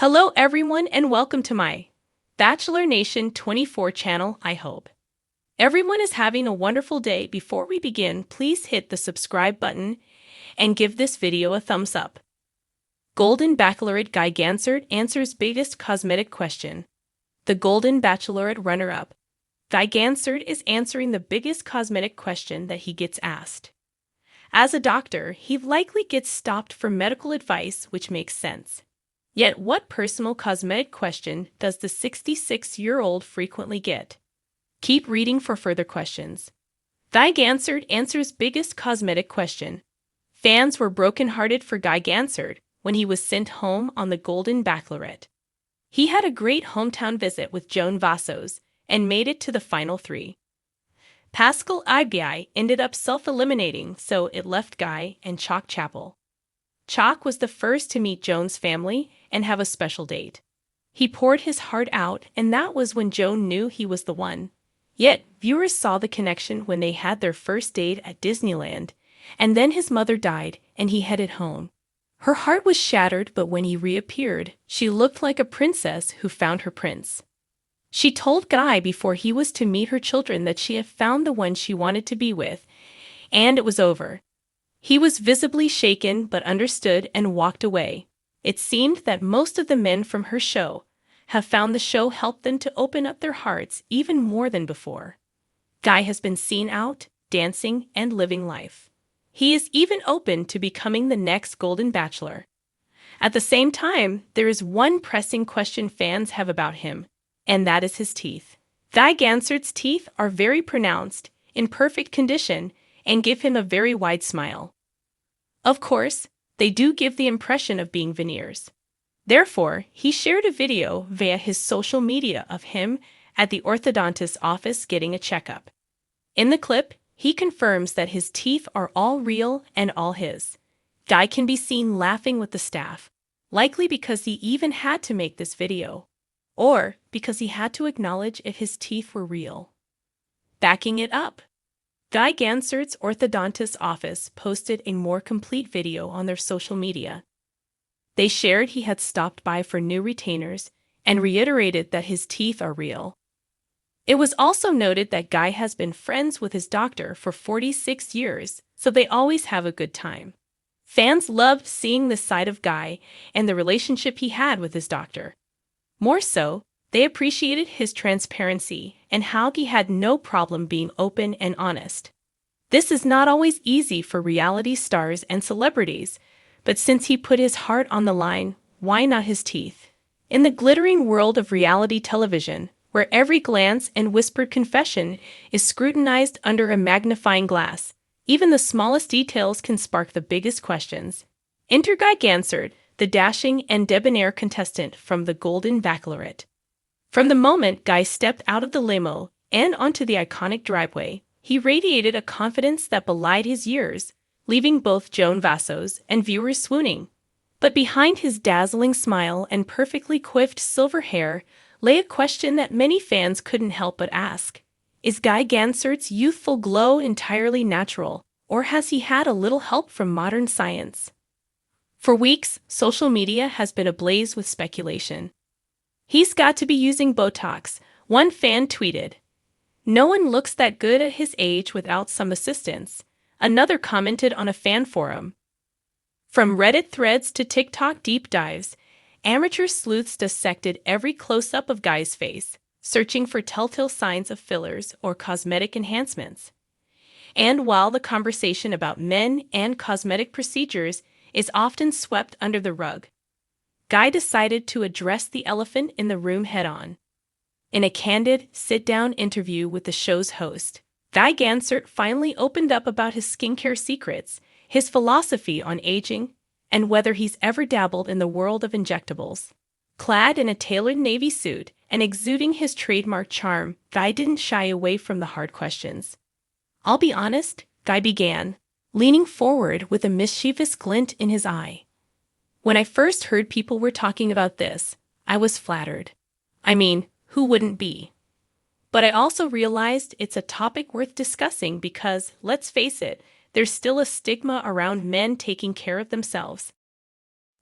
Hello everyone and welcome to my Bachelor Nation 24 channel, I hope. Everyone is having a wonderful day. Before we begin, please hit the subscribe button and give this video a thumbs up. Golden Bachelorette guy Gansert answers biggest cosmetic question. The Golden Bachelorette runner-up, Guy Gansert, is answering the biggest cosmetic question that he gets asked. As a doctor, he likely gets stopped for medical advice, which makes sense. Yet what personal cosmetic question does the 66-year-old frequently get? Keep reading for further questions. Guy Gansert answers biggest cosmetic question. Fans were brokenhearted for Guy Gansert when he was sent home on the Golden Bachelorette. He had a great hometown visit with Joan Vassos and made it to the final three. Pascal Ibi ended up self-eliminating, so it left Guy and Chalk Chapel. Chalk was the first to meet Joan's family and have a special date. He poured his heart out, and that was when Joan knew he was the one. Yet, viewers saw the connection when they had their first date at Disneyland, and then his mother died and he headed home. Her heart was shattered, but when he reappeared, she looked like a princess who found her prince. She told Guy before he was to meet her children that she had found the one she wanted to be with, and it was over. He was visibly shaken but understood and walked away. It seemed that most of the men from her show have found the show helped them to open up their hearts even more than before. Guy has been seen out, dancing, and living life. He is even open to becoming the next Golden Bachelor. At the same time, there is one pressing question fans have about him, and that is his teeth. Guy Gansert's teeth are very pronounced, in perfect condition, and give him a very wide smile. Of course, they do give the impression of being veneers. Therefore, he shared a video via his social media of him at the orthodontist's office getting a checkup. In the clip, he confirms that his teeth are all real and all his. Guy can be seen laughing with the staff, likely because he even had to make this video, or because he had to acknowledge if his teeth were real. Backing it up, Guy Gansert's orthodontist's office posted a more complete video on their social media. They shared he had stopped by for new retainers and reiterated that his teeth are real. It was also noted that Guy has been friends with his doctor for 46 years, so they always have a good time. Fans loved seeing this side of Guy and the relationship he had with his doctor. More so, they appreciated his transparency and how he had no problem being open and honest. This is not always easy for reality stars and celebrities, but since he put his heart on the line, why not his teeth? In the glittering world of reality television, where every glance and whispered confession is scrutinized under a magnifying glass, even the smallest details can spark the biggest questions. Enter Guy Gansert, the dashing and debonair contestant from the Golden Bachelorette. From the moment Guy stepped out of the limo and onto the iconic driveway, he radiated a confidence that belied his years, leaving both Joan Vassos and viewers swooning. But behind his dazzling smile and perfectly coiffed silver hair lay a question that many fans couldn't help but ask. Is Guy Gansert's youthful glow entirely natural, or has he had a little help from modern science? For weeks, social media has been ablaze with speculation. He's got to be using Botox, one fan tweeted. No one looks that good at his age without some assistance, another commented on a fan forum. From Reddit threads to TikTok deep dives, amateur sleuths dissected every close-up of Guy's face, searching for telltale signs of fillers or cosmetic enhancements. And while the conversation about men and cosmetic procedures is often swept under the rug, Guy decided to address the elephant in the room head-on. In a candid, sit-down interview with the show's host, Guy Gansert finally opened up about his skincare secrets, his philosophy on aging, and whether he's ever dabbled in the world of injectables. Clad in a tailored navy suit and exuding his trademark charm, Guy didn't shy away from the hard questions. I'll be honest, Guy began, leaning forward with a mischievous glint in his eye. When I first heard people were talking about this, I was flattered. I mean, who wouldn't be? But I also realized it's a topic worth discussing because, let's face it, there's still a stigma around men taking care of themselves.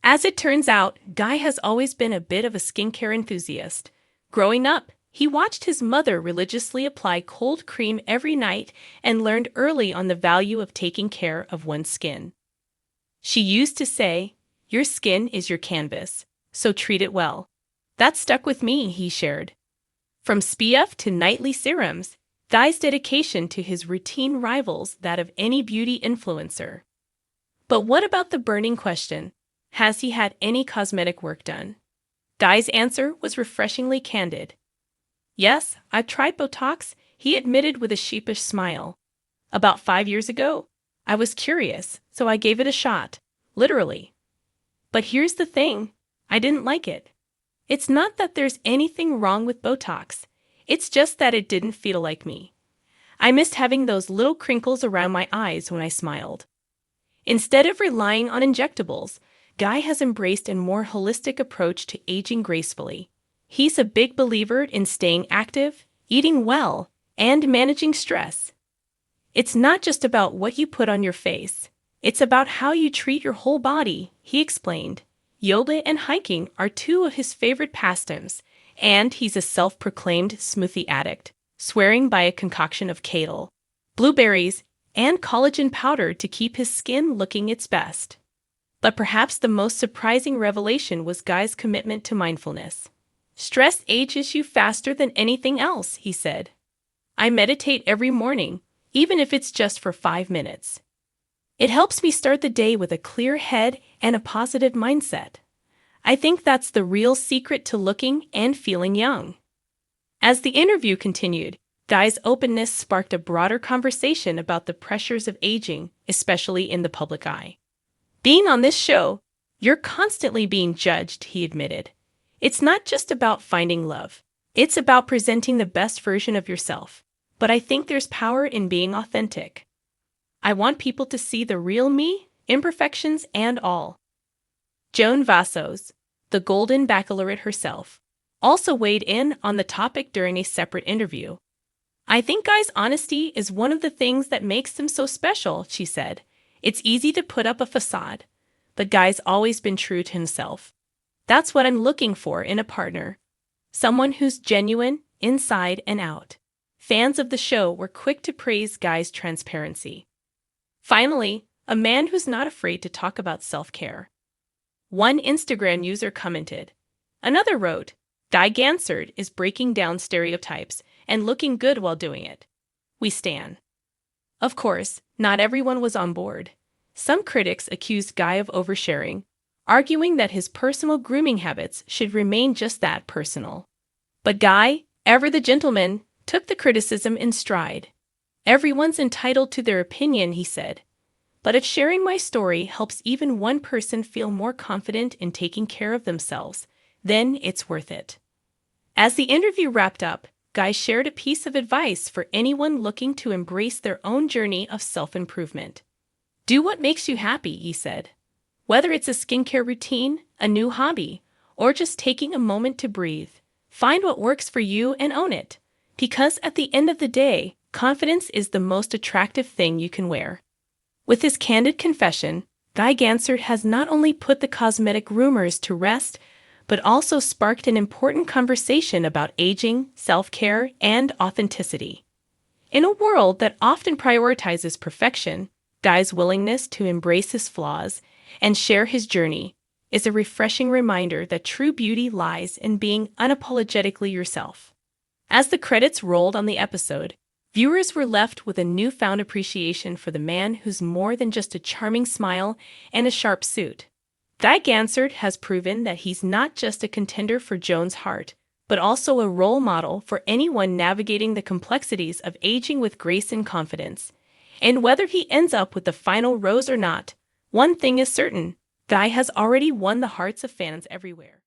As it turns out, Guy has always been a bit of a skincare enthusiast. Growing up, he watched his mother religiously apply cold cream every night and learned early on the value of taking care of one's skin. She used to say, "Your skin is your canvas, so treat it well." That stuck with me, he shared. From SPF to nightly serums, Guy's dedication to his routine rivals that of any beauty influencer. But what about the burning question? Has he had any cosmetic work done? Guy's answer was refreshingly candid. "Yes, I've tried Botox," he admitted with a sheepish smile. "About 5 years ago, I was curious, so I gave it a shot, literally. But here's the thing, I didn't like it. It's not that there's anything wrong with Botox, it's just that it didn't feel like me. I missed having those little crinkles around my eyes when I smiled." Instead of relying on injectables, Guy has embraced a more holistic approach to aging gracefully. He's a big believer in staying active, eating well, and managing stress. "It's not just about what you put on your face. It's about how you treat your whole body," he explained. Yoga and hiking are two of his favorite pastimes, and he's a self-proclaimed smoothie addict, swearing by a concoction of kale, blueberries, and collagen powder to keep his skin looking its best. But perhaps the most surprising revelation was Guy's commitment to mindfulness. "Stress ages you faster than anything else," he said. "I meditate every morning, even if it's just for 5 minutes. It helps me start the day with a clear head and a positive mindset. I think that's the real secret to looking and feeling young." As the interview continued, Guy's openness sparked a broader conversation about the pressures of aging, especially in the public eye. "Being on this show, you're constantly being judged," he admitted. "It's not just about finding love. It's about presenting the best version of yourself. But I think there's power in being authentic. I want people to see the real me, imperfections and all." Joan Vassos, the Golden Bachelorette herself, also weighed in on the topic during a separate interview. "I think Guy's honesty is one of the things that makes him so special," she said. "It's easy to put up a facade, but Guy's always been true to himself. That's what I'm looking for in a partner. Someone who's genuine, inside and out." Fans of the show were quick to praise Guy's transparency. Finally, a man who's not afraid to talk about self-care. One Instagram user commented. Another wrote, "Guy Gansert is breaking down stereotypes and looking good while doing it. We stan." Of course, not everyone was on board. Some critics accused Guy of oversharing, arguing that his personal grooming habits should remain just that, personal. But Guy, ever the gentleman, took the criticism in stride. "Everyone's entitled to their opinion," he said. "But if sharing my story helps even one person feel more confident in taking care of themselves, then it's worth it." As the interview wrapped up, Guy shared a piece of advice for anyone looking to embrace their own journey of self-improvement. "Do what makes you happy," he said. "Whether it's a skincare routine, a new hobby, or just taking a moment to breathe, find what works for you and own it. Because at the end of the day, confidence is the most attractive thing you can wear." With his candid confession, Guy Gansert has not only put the cosmetic rumors to rest, but also sparked an important conversation about aging, self-care, and authenticity. In a world that often prioritizes perfection, Guy's willingness to embrace his flaws and share his journey is a refreshing reminder that true beauty lies in being unapologetically yourself. As the credits rolled on the episode, viewers were left with a newfound appreciation for the man who's more than just a charming smile and a sharp suit. Guy Gansert has proven that he's not just a contender for Joan's heart, but also a role model for anyone navigating the complexities of aging with grace and confidence. And whether he ends up with the final rose or not, one thing is certain, Guy has already won the hearts of fans everywhere.